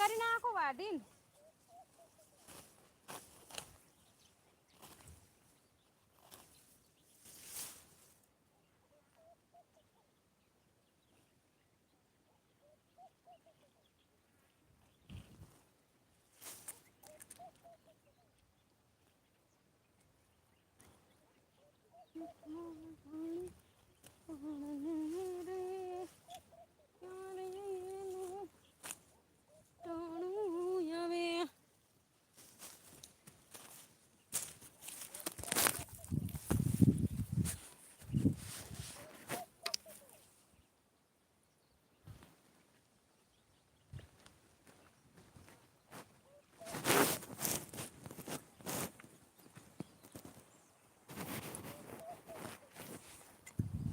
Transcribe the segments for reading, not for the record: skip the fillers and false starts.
કરી નાખો વાઢીને.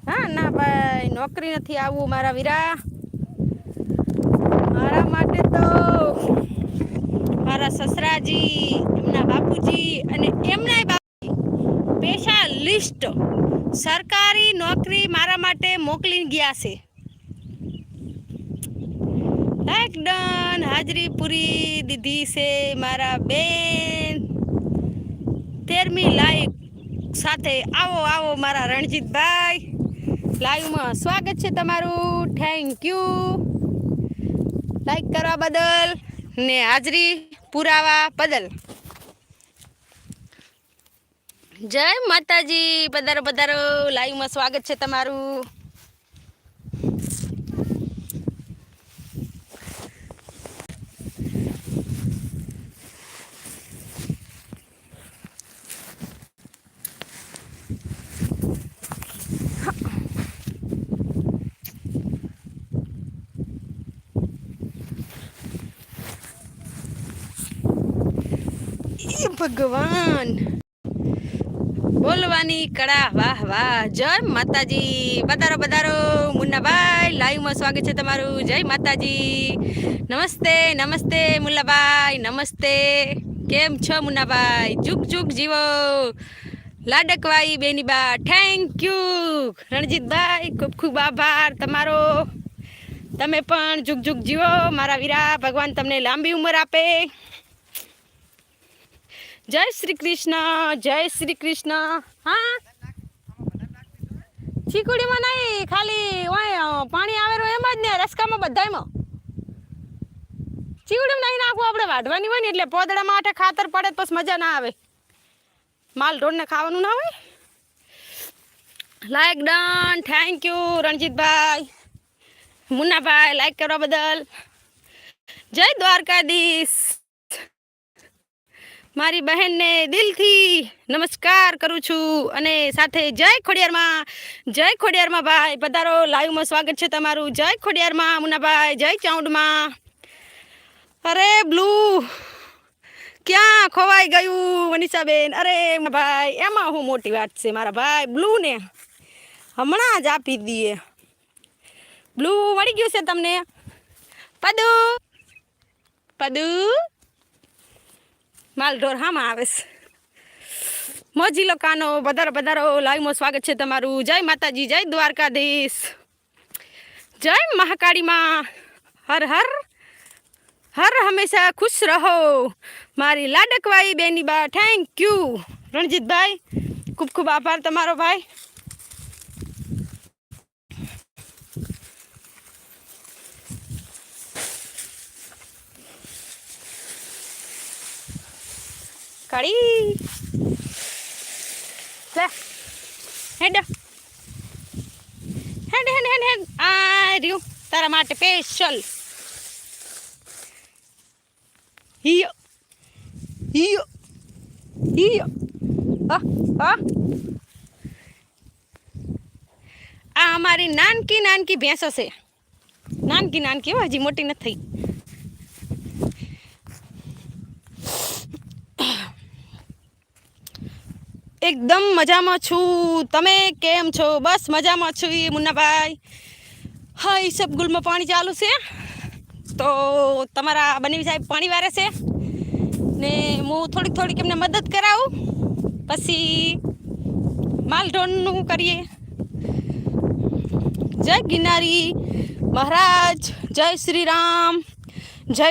હા ના ભાઈ, નોકરી નથી આવવું મારા વીરા. મારા માટે તો મારા સસરાજી, એમના બાપુજી અને એમના બાપુજી સ્પેશિયાલિસ્ટ સરકારી નોકરી મારા માટે મોકલી ગયા છે. એકદમ હાજરી પૂરી દીધી છે મારા બેન. 13મી લાઈક સાથે આવો આવો મારા રણજીતભાઈ. લાઈવમાં સ્વાગત છે તમારું. થેન્ક યુ લાઈક કરવા બદલ ને હાજરી પુરાવા બદલ. જય માતાજી. પધારો પધારો. લાઈવમાં સ્વાગત છે તમારું. ભગવાન બોલવાની કળા. વાહ વાહ. જય માતાજી. પધારો પધારો મુન્નાભાઈ. લાઈવમાં સ્વાગત છે તમારું. જય માતાજી. નમસ્તે નમસ્તે મુલ્લાભાઈ. નમસ્તે. કેમ છો મુન્નાભાઈ? જુગ જુગ જીવો લાડકવાઈ બેનીબા. Thank you Ranjitbhai. ખૂબ ખૂબ આભાર તમારો. તમે પણ જુગ જુગ જીવો મારા વીરા. ભગવાન તમને લાંબી ઉંમર આપે. જય શ્રી કૃષ્ણ. જય શ્રી કૃષ્ણ. હા ચીકુડીમાં નહીં, ખાલી પાણી આવેલું એમ જ ને રસકામાં બધામાં. ચીકુડીમાં નહીં નાખવું આપણે, વાઢવાની હોય ને એટલે પોદડા માટે ખાતર પડે પછી મજા ના આવે. માલ ઢોરને ખાવાનું ના હોય. Like done. Thank you Ranjitbhai, Munnabhai like કરવા બદલ. જય દ્વારકાધીશ. મારી બહેનને દિલથી નમસ્કાર કરું છું અને સાથે જય ખોડિયારમાં. જય ખોડિયારમાં ભાઈ. પધારો. લાઈવમાં સ્વાગત છે તમારું. જય ખોડિયારમાં મુન્નાભાઈ. જય ચાઉંડમાં. અરે બ્લુ ક્યાં ખોવાઈ ગયું મનીષાબેન? અરે ભાઈ, એમાં હું મોટી વાત છે મારા ભાઈ. બ્લુ ને હમણાં જ આપી દઈએ. બ્લુ મળી ગયું છે તમને? પદુ પદુ માલઢોર હામાં આવે છે. મોજીલો કાનો. પધારો પધારો. લાઈવમાં સ્વાગત છે તમારું. જય માતાજી. જય દ્વારકાધીશ. જય મહાકાળીમાં. હર હર હર હંમેશા ખુશ રહો મારી લાડકવાઈ બેની બા. Thank you Ranjitbhai. ખૂબ ખૂબ આભાર તમારો ભાઈ. કાળી લે હેડ હેડ હેડ હેડ હેડ. આ રહ્યું તારા માટે સ્પેશિયલ. હિયો હિયો હિયો. આ અમારી નાનકી નાનકી ભેંસો છે. નાનકી નાનકી હજી મોટી નથી થઈ. એકદમ મજામાં છું. તમે કેમ છો? બસ મજામાં છું મુન્નાભાઈ. હા એ સબ ગુલમાં પાણી ચાલુ છે તો તમારા બનેવી સાહેબ પાણી વારે છે ને હું થોડીક થોડીક એમને મદદ કરાવું. પછી માલઢોરનું કરીએ. જય ગિરનારી મહારાજ. જય શ્રી રામ. જય